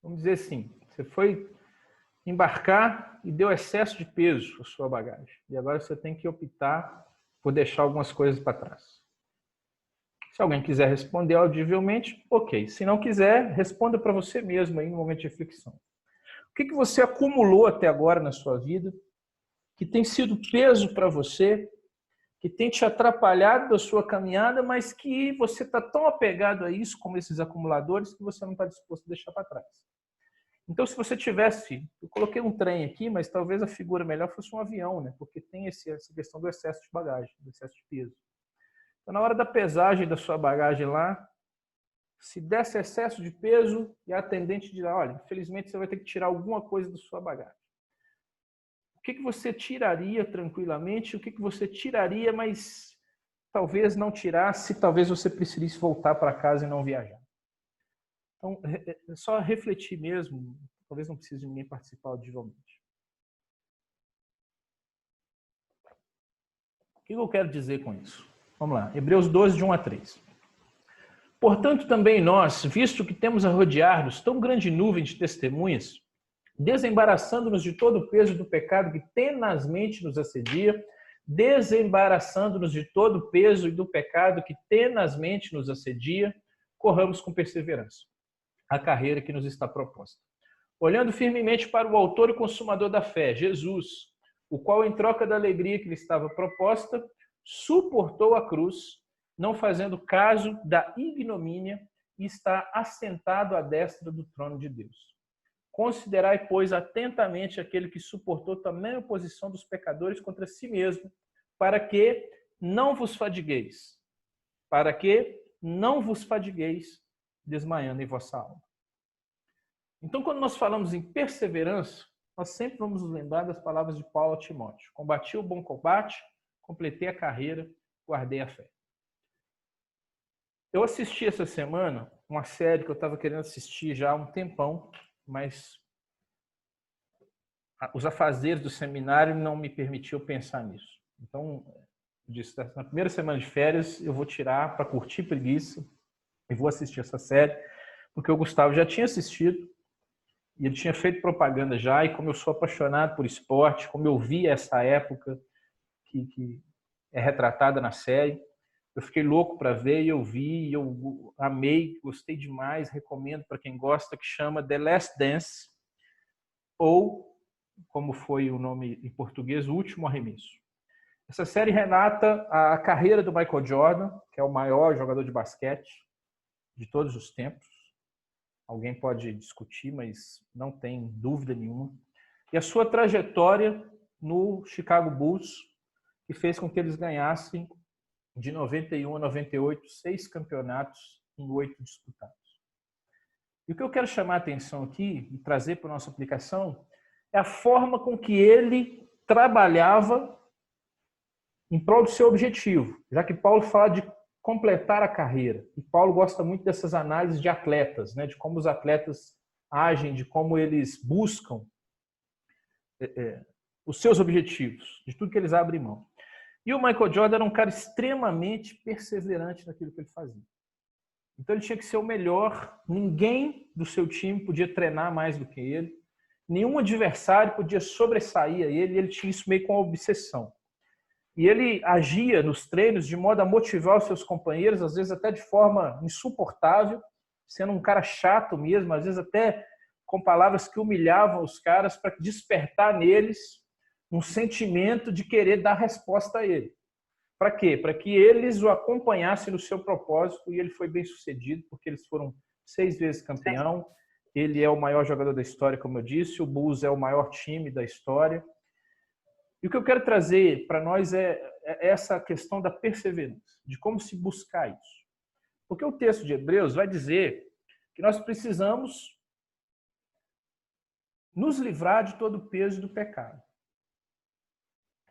Vamos dizer assim, você foi embarcar e deu excesso de peso à sua bagagem. E agora você tem que optar por deixar algumas coisas para trás. Se alguém quiser responder audivelmente, ok. Se não quiser, responda para você mesmo aí no momento de reflexão. O que você acumulou até agora na sua vida, que tem sido peso para você, que tem te atrapalhado da sua caminhada, mas que você está tão apegado a isso, como esses acumuladores, que você não está disposto a deixar para trás. Então, se você tivesse... Eu coloquei um trem aqui, mas talvez a figura melhor fosse um avião, né? Porque tem essa questão do excesso de bagagem, do excesso de peso. Então, na hora da pesagem da sua bagagem lá, se desse excesso de peso, e a atendente dirá, olha, infelizmente você vai ter que tirar alguma coisa da sua bagagem. O que você tiraria tranquilamente? O que você tiraria, mas talvez não tirasse, talvez você precisisse voltar para casa e não viajar? Então, é só refletir mesmo, talvez não precise de ninguém participar audivelmente. O que eu quero dizer com isso? Vamos lá, Hebreus 12, de 1 a 3. Portanto, também nós, visto que temos a rodear-nos tão grande nuvem de testemunhas, desembaraçando-nos de todo o peso do pecado que tenazmente nos assedia, desembaraçando-nos de todo o peso e do pecado que tenazmente nos assedia, corramos com perseverança a carreira que nos está proposta. Olhando firmemente para o autor e consumador da fé, Jesus, o qual, em troca da alegria que lhe estava proposta, suportou a cruz, não fazendo caso da ignomínia, e está assentado à destra do trono de Deus. Considerai, pois, atentamente aquele que suportou também a oposição dos pecadores contra si mesmo, para que não vos fadigueis, desmaiando em vossa alma. Então, quando nós falamos em perseverança, nós sempre vamos nos lembrar das palavras de Paulo a Timóteo. Combati o bom combate, completei a carreira, guardei a fé. Eu assisti essa semana uma série que eu estava querendo assistir já há um tempão, mas os afazeres do seminário não me permitiam pensar nisso. Então, disse, na primeira semana de férias, eu vou tirar para curtir preguiça e vou assistir essa série, porque o Gustavo já tinha assistido E ele tinha feito propaganda já, e como eu sou apaixonado por esporte, como eu vi essa época que é retratada na série, eu fiquei louco para ver, e eu vi, e eu amei, gostei demais, recomendo para quem gosta, que chama The Last Dance, ou, como foi o nome em português, O Último Arremesso. Essa série relata a carreira do Michael Jordan, que é o maior jogador de basquete de todos os tempos. Alguém pode discutir, mas não tem dúvida nenhuma. E a sua trajetória no Chicago Bulls, que fez com que eles ganhassem, de 91 a 98, 6 campeonatos em 8 disputados. E o que eu quero chamar a atenção aqui e trazer para a nossa aplicação é a forma com que ele trabalhava em prol do seu objetivo, já que Paulo fala de completar a carreira. E Paulo gosta muito dessas análises de atletas, né? De como os atletas agem, de como eles buscam os seus objetivos, de tudo que eles abrem mão. E o Michael Jordan era um cara extremamente perseverante naquilo que ele fazia. Então ele tinha que ser o melhor, ninguém do seu time podia treinar mais do que ele, nenhum adversário podia sobressair a ele, e ele tinha isso meio com a obsessão. E ele agia nos treinos de modo a motivar os seus companheiros, às vezes até de forma insuportável, sendo um cara chato mesmo, às vezes até com palavras que humilhavam os caras, para despertar neles um sentimento de querer dar resposta a ele. Para quê? Para que eles o acompanhassem no seu propósito, e ele foi bem sucedido, porque eles foram 6 vezes campeão, ele é o maior jogador da história, como eu disse, o Bulls é o maior time da história. E o que eu quero trazer para nós é essa questão da perseverança, de como se buscar isso. Porque o texto de Hebreus vai dizer que nós precisamos nos livrar de todo o peso do pecado.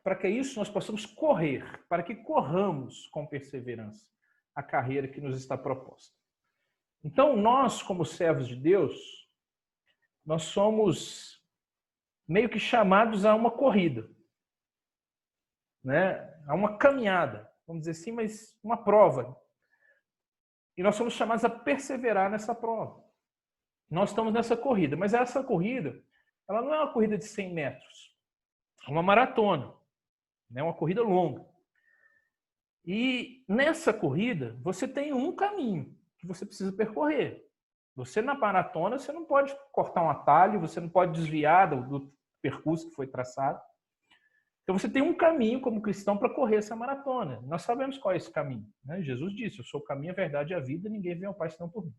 Para que isso nós possamos correr, para que corramos com perseverança a carreira que nos está proposta. Então, nós, como servos de Deus, nós somos meio que chamados a uma corrida, né? A uma caminhada, vamos dizer assim, mas uma prova. E nós somos chamados a perseverar nessa prova. Nós estamos nessa corrida, mas essa corrida, ela não é uma corrida de 100 metros, é uma maratona, é uma corrida longa. E nessa corrida, você tem um caminho que você precisa percorrer. Você, na maratona, você não pode cortar um atalho, você não pode desviar do percurso que foi traçado. Então, você tem um caminho como cristão para correr essa maratona. Nós sabemos qual é esse caminho, né? Jesus disse, eu sou o caminho, a verdade e a vida, ninguém vem ao Pai senão por mim.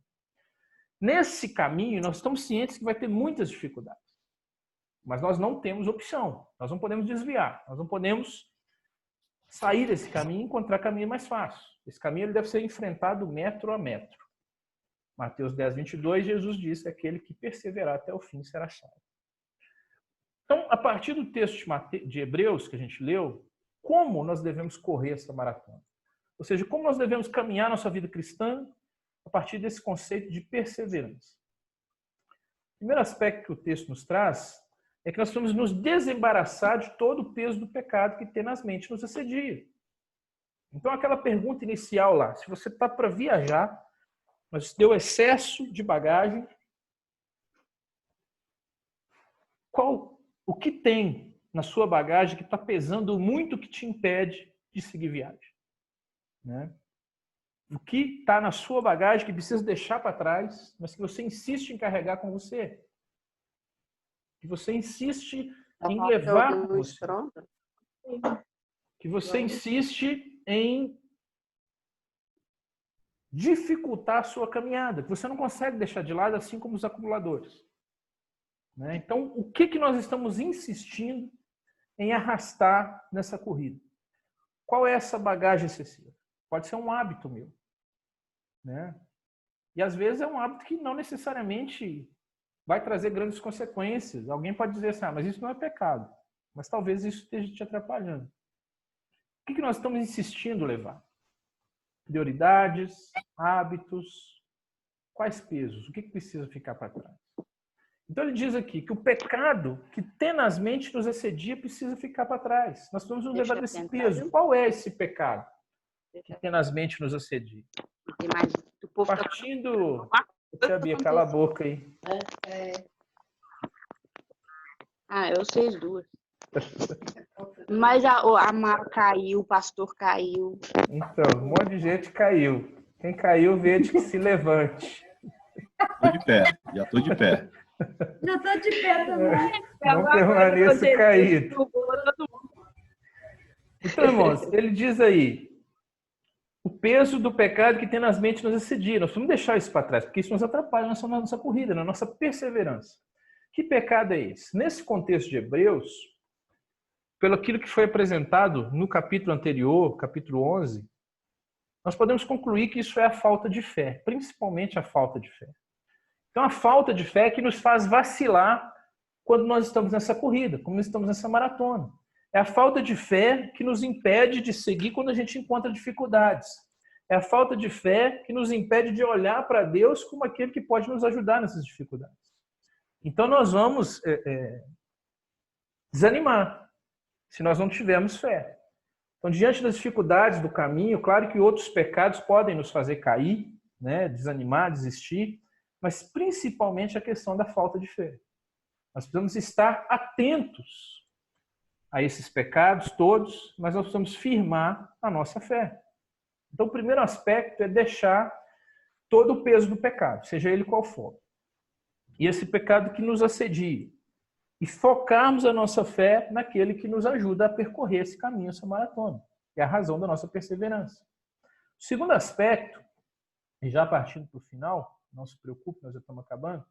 Nesse caminho, nós estamos cientes que vai ter muitas dificuldades. Mas nós não temos opção. Nós não podemos desviar. Nós não podemos sair desse caminho e encontrar caminho mais fácil. Esse caminho ele deve ser enfrentado metro a metro. Mateus 10, 22, Jesus disse, aquele que perseverar até o fim será salvo. Então, a partir do texto de Hebreus que a gente leu, como nós devemos correr essa maratona? Ou seja, como nós devemos caminhar nossa vida cristã a partir desse conceito de perseverança. O primeiro aspecto que o texto nos traz é que nós precisamos nos desembaraçar de todo o peso do pecado que tenazmente nos assedia. Então, aquela pergunta inicial lá, se você está para viajar, mas deu excesso de bagagem, o que tem na sua bagagem que está pesando muito que te impede de seguir viagem? Né? O que está na sua bagagem que precisa deixar para trás, mas que você insiste em carregar com você? Que você insiste em levar com você? Que você insiste em dificultar a sua caminhada, que você não consegue deixar de lado, assim como os acumuladores. Né? Então, o que nós estamos insistindo em arrastar nessa corrida? Qual é essa bagagem excessiva? Pode ser um hábito meu. Né? E às vezes é um hábito que não necessariamente vai trazer grandes consequências. Alguém pode dizer assim, mas isso não é pecado. Mas talvez isso esteja te atrapalhando. O que nós estamos insistindo em levar? Prioridades, hábitos, quais pesos? O que precisa ficar para trás? Então ele diz aqui que o pecado que tenazmente nos assedia precisa ficar para trás. Nós precisamos nos levar desse peso. Qual é esse pecado que tenazmente nos assedia? Partindo... Bia, cala a boca aí. Ah, eu sei as duas. Mas a Mar caiu, o pastor caiu. Então, um monte de gente caiu. Quem caiu, vede que se levante. Estou de pé, já estou de pé. Já estou de pé também. Não permaneça caído. Então, irmãos, ele diz aí, o peso do pecado que tem nas mentes nos assedia. Nós vamos deixar isso para trás, porque isso nos atrapalha na nossa corrida, na nossa perseverança. Que pecado é esse? Nesse contexto de Hebreus, pelo aquilo que foi apresentado no capítulo anterior, capítulo 11, nós podemos concluir que isso é a falta de fé, principalmente a falta de fé. Então, a falta de fé é que nos faz vacilar quando nós estamos nessa corrida, quando nós estamos nessa maratona. É a falta de fé que nos impede de seguir quando a gente encontra dificuldades. É a falta de fé que nos impede de olhar para Deus como aquele que pode nos ajudar nessas dificuldades. Então, nós vamos desanimar se nós não tivermos fé. Então, diante das dificuldades do caminho, claro que outros pecados podem nos fazer cair, né, desanimar, desistir, mas principalmente a questão da falta de fé. Nós precisamos estar atentos a esses pecados todos, mas nós precisamos firmar a nossa fé. Então, o primeiro aspecto é deixar todo o peso do pecado, seja ele qual for. E esse pecado que nos assedia. E focarmos a nossa fé naquele que nos ajuda a percorrer esse caminho, essa maratona. É a razão da nossa perseverança. O segundo aspecto, e já partindo para o final, não se preocupe, nós já estamos acabando,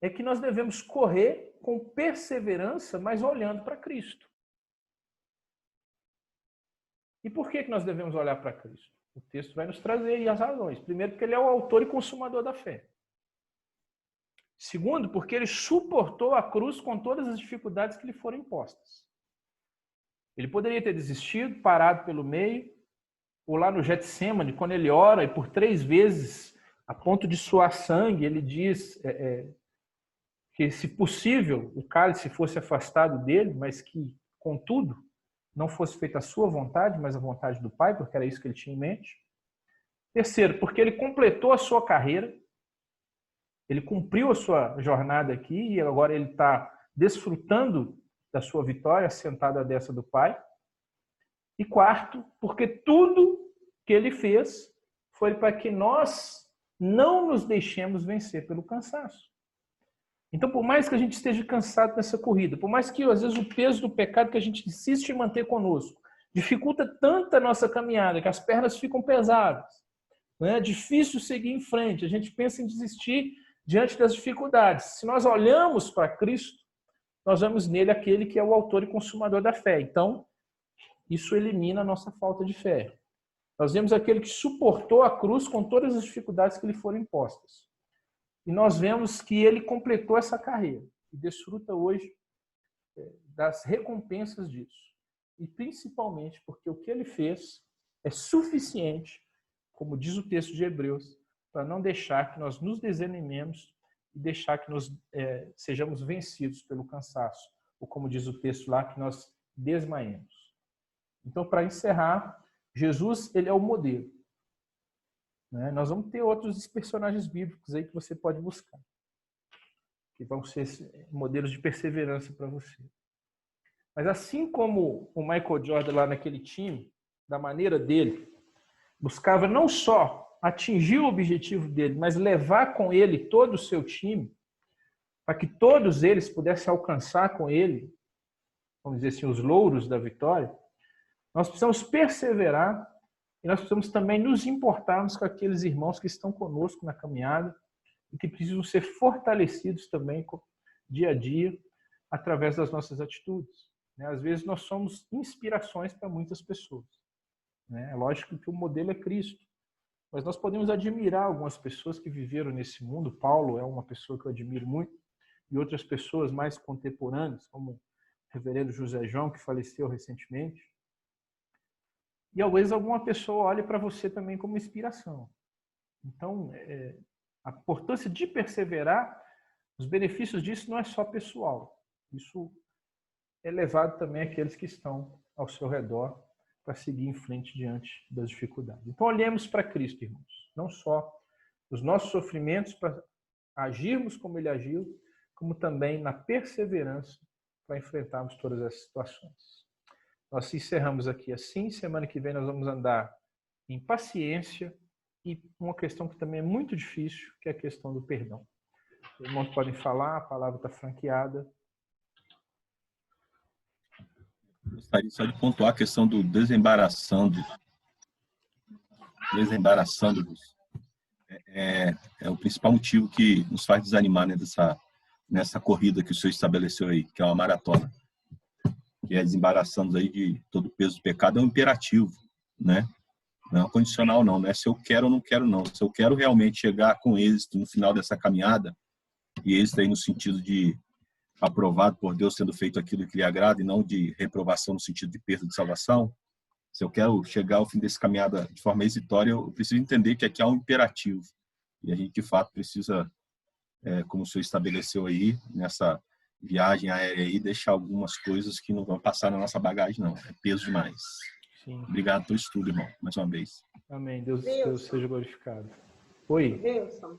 é que nós devemos correr com perseverança, mas olhando para Cristo. E por que nós devemos olhar para Cristo? O texto vai nos trazer aí as razões. Primeiro, porque ele é o autor e consumador da fé. Segundo, porque ele suportou a cruz com todas as dificuldades que lhe foram impostas. Ele poderia ter desistido, parado pelo meio, ou lá no Getsêmani, quando ele ora e por 3 vezes, a ponto de suar sangue, ele diz que, se possível, o cálice fosse afastado dele, mas que, contudo, não fosse feita a sua vontade, mas a vontade do Pai, porque era isso que ele tinha em mente. Terceiro, porque ele completou a sua carreira, ele cumpriu a sua jornada aqui e agora ele está desfrutando da sua vitória, sentado à destra do Pai. E quarto, porque tudo que ele fez foi para que nós não nos deixemos vencer pelo cansaço. Então, por mais que a gente esteja cansado nessa corrida, por mais que às vezes o peso do pecado que a gente insiste em manter conosco dificulta tanto a nossa caminhada que as pernas ficam pesadas, não é difícil seguir em frente, a gente pensa em desistir diante das dificuldades. Se nós olhamos para Cristo, nós vemos nele aquele que é o autor e consumador da fé. Então, isso elimina a nossa falta de fé. Nós vemos aquele que suportou a cruz com todas as dificuldades que lhe foram impostas. E nós vemos que ele completou essa carreira e desfruta hoje das recompensas disso. E principalmente porque o que ele fez é suficiente, como diz o texto de Hebreus, para não deixar que nós nos desanimemos e deixar que nós sejamos vencidos pelo cansaço, ou como diz o texto lá, que nós desmaiemos. Então, para encerrar, Jesus, ele é o modelo. Né? Nós vamos ter outros personagens bíblicos aí que você pode buscar, que vão ser modelos de perseverança para você. Mas assim como o Michael Jordan lá naquele time, da maneira dele, buscava não só atingir o objetivo dele, mas levar com ele todo o seu time, para que todos eles pudessem alcançar com ele, vamos dizer assim, os louros da vitória, nós precisamos perseverar e nós precisamos também nos importarmos com aqueles irmãos que estão conosco na caminhada e que precisam ser fortalecidos também dia a dia através das nossas atitudes. Às vezes nós somos inspirações para muitas pessoas. É lógico que o modelo é Cristo, mas nós podemos admirar algumas pessoas que viveram nesse mundo. Paulo é uma pessoa que eu admiro muito, e outras pessoas mais contemporâneas, como o reverendo José João, que faleceu recentemente. E às vezes alguma pessoa olha para você também como inspiração. Então, a importância de perseverar, os benefícios disso não é só pessoal. Isso é levado também àqueles que estão ao seu redor para seguir em frente diante das dificuldades. Então, olhemos para Cristo, irmãos. Não só os nossos sofrimentos para agirmos como ele agiu, como também na perseverança para enfrentarmos todas essas situações. Nós encerramos aqui assim. Semana que vem nós vamos andar em paciência e uma questão que também é muito difícil, que é a questão do perdão. Os irmãos podem falar, a palavra está franqueada. Gostaria só de pontuar a questão do desembaraçando. Desembaraçando-vos. É o principal motivo que nos faz desanimar, né, nessa corrida que o Senhor estabeleceu aí, que é uma maratona. Que é desembaraçando aí de todo o peso do pecado, é um imperativo, né? Não é condicional, não é se eu quero ou não quero, não. Se eu quero realmente chegar com êxito no final dessa caminhada, e êxito aí no sentido de aprovado por Deus, tendo feito aquilo que lhe agrada, e não de reprovação no sentido de perda de salvação, se eu quero chegar ao fim dessa caminhada de forma exitória, eu preciso entender que aqui há um imperativo. E a gente, de fato, precisa, como o Senhor estabeleceu aí, nessa viagem aérea aí, deixar algumas coisas que não vão passar na nossa bagagem, não. É peso demais. Sim. Obrigado pelo estudo, irmão, mais uma vez. Amém. Deus seja glorificado. Oi. Wilson,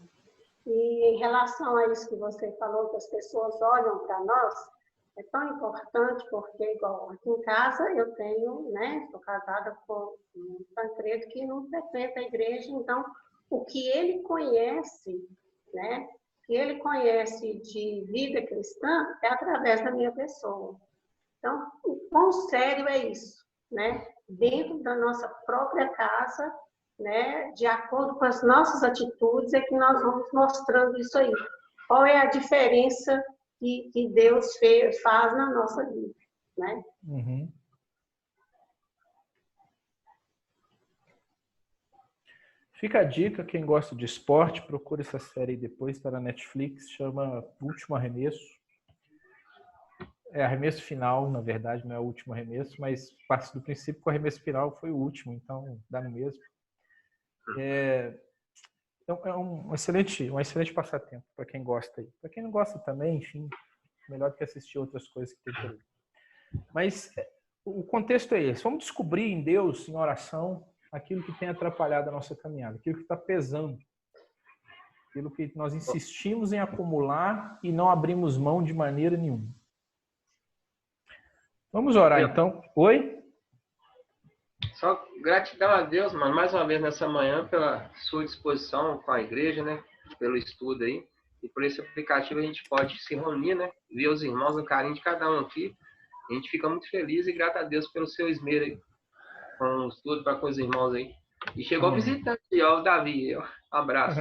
e em relação a isso que você falou, que as pessoas olham para nós, é tão importante porque, igual aqui em casa, eu tenho, né, sou casada com um Tancredo que não frequenta a igreja, então, o que ele conhece, né, que ele conhece de vida cristã é através da minha pessoa. Então, o quão sério é isso, né? Dentro da nossa própria casa, né, de acordo com as nossas atitudes, é que nós vamos mostrando isso aí. Qual é a diferença que Deus faz na nossa vida, né? Uhum. Fica a dica, quem gosta de esporte, procura essa série depois, está na Netflix, chama Último Arremesso. É arremesso final, na verdade, não é o último arremesso, mas parte do princípio que o arremesso final foi o último, então dá no mesmo. É um excelente passatempo para quem gosta. Para quem não gosta também, enfim, melhor do que assistir outras coisas que tem por aí. Mas o contexto é esse. Vamos descobrir em Deus, em oração, aquilo que tem atrapalhado a nossa caminhada, aquilo que está pesando, aquilo que nós insistimos em acumular e não abrimos mão de maneira nenhuma. Vamos orar, então. Oi? Só gratidão a Deus, mano, mais uma vez nessa manhã, pela sua disposição com a igreja, né? Pelo estudo aí. E por esse aplicativo a gente pode se reunir, né? Ver os irmãos, o carinho de cada um aqui. A gente fica muito feliz e grato a Deus pelo seu esmero aí, com o estudo para com os irmãos aí. E chegou visitante, ó, o Davi. Um abraço.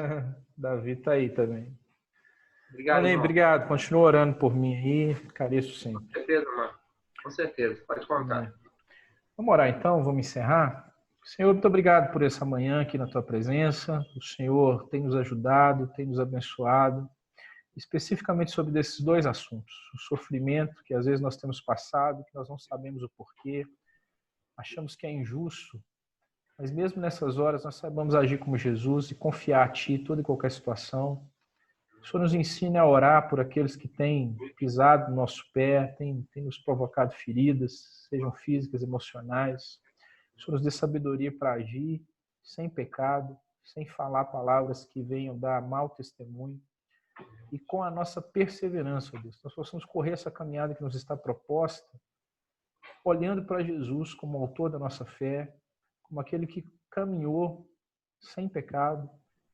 Davi tá aí também. Obrigado, irmão. Obrigado. Continua orando por mim aí. Careço sempre. Com certeza, mano. Com certeza. Pode contar. Vamos orar então, vamos encerrar. Senhor, muito obrigado por essa manhã aqui na tua presença. O Senhor tem nos ajudado, tem nos abençoado, especificamente sobre esses dois assuntos. O sofrimento que às vezes nós temos passado, que nós não sabemos o porquê, achamos que é injusto, mas mesmo nessas horas nós saibamos agir como Jesus e confiar a Ti em toda e qualquer situação. O Senhor nos ensina a orar por aqueles que têm pisado no nosso pé, têm nos provocado feridas, sejam físicas, emocionais. O Senhor nos dê sabedoria para agir sem pecado, sem falar palavras que venham dar mau testemunho. E com a nossa perseverança, ó Deus, nós possamos correr essa caminhada que nos está proposta, olhando para Jesus como autor da nossa fé, como aquele que caminhou sem pecado,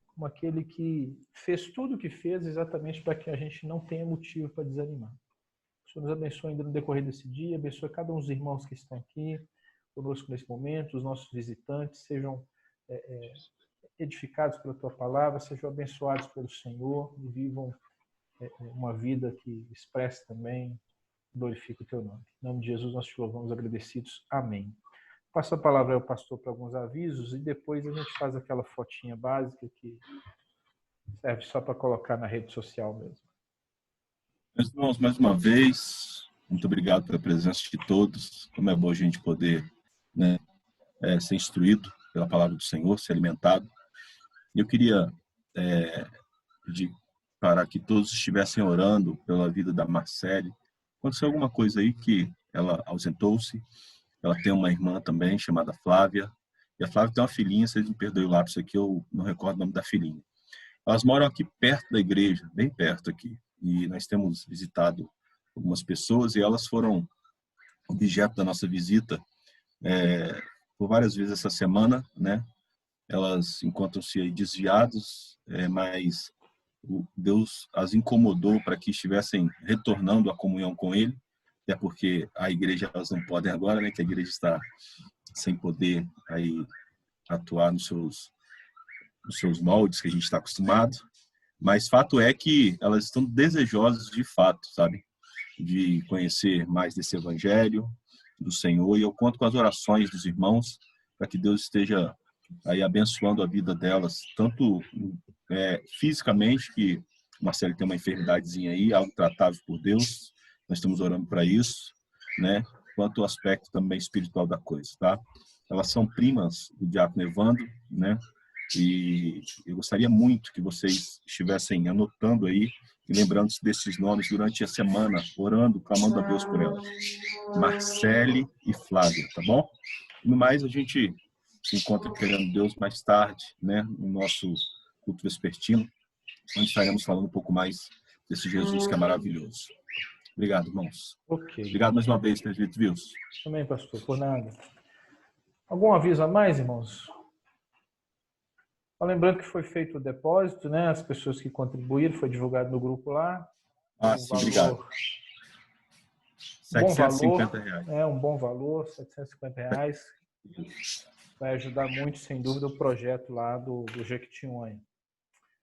como aquele que fez tudo o que fez exatamente para que a gente não tenha motivo para desanimar. O Senhor nos abençoe ainda no decorrer desse dia, abençoe cada um dos irmãos que estão aqui conosco nesse momento, os nossos visitantes, sejam edificados pela Tua palavra, sejam abençoados pelo Senhor e vivam uma vida que expresse também, glorifique o Teu nome. Em nome de Jesus nós te louvamos agradecidos. Amém. Passo a palavra ao pastor para alguns avisos e depois a gente faz aquela fotinha básica que serve só para colocar na rede social mesmo. Meus irmãos, mais uma vez, muito obrigado pela presença de todos. Como é bom a gente poder, né, ser instruído pela palavra do Senhor, ser alimentado. Eu queria pedir para que todos estivessem orando pela vida da Marcele. Aconteceu alguma coisa aí que ela ausentou-se. Ela tem uma irmã também, chamada Flávia. E a Flávia tem uma filhinha, vocês me perdoem o lápis aqui, eu não recordo o nome da filhinha. Elas moram aqui perto da igreja, bem perto aqui. E nós temos visitado algumas pessoas e elas foram objeto da nossa visita por várias vezes essa semana, né? Elas encontram-se aí desviadas, mas Deus as incomodou para que estivessem retornando à comunhão com Ele, até porque a igreja elas não podem agora, né? Que a igreja está sem poder aí atuar nos seus moldes que a gente está acostumado. Mas fato é que elas estão desejosas de fato, sabe? De conhecer mais desse evangelho do Senhor, e eu conto com as orações dos irmãos para que Deus esteja aí abençoando a vida delas, tanto fisicamente, que Marcelo tem uma enfermidadezinha aí, algo tratável por Deus, nós estamos orando para isso, né? Quanto o aspecto também espiritual da coisa, tá? Elas são primas do diácono Evandro, né? E eu gostaria muito que vocês estivessem anotando aí e lembrando-se desses nomes durante a semana, orando, clamando a Deus por elas. Marcele e Flávia, tá bom? No mais, a gente se encontra, querendo Deus, mais tarde, né? No nosso culto vespertino, onde estaremos falando um pouco mais desse Jesus que é maravilhoso. Obrigado, irmãos. Ok. Obrigado mais uma vez, presbítero Wilson. Também, pastor, por nada. Algum aviso a mais, irmãos? Lembrando que foi feito o depósito, né? As pessoas que contribuíram, foi divulgado no grupo lá. Sim, obrigado. R$750. Um bom valor, R$750. Vai ajudar muito, sem dúvida, o projeto lá do Jequitinhonha.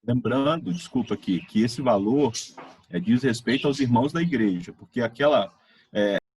Lembrando, desculpa aqui, que esse valor diz respeito aos irmãos da igreja, porque aquela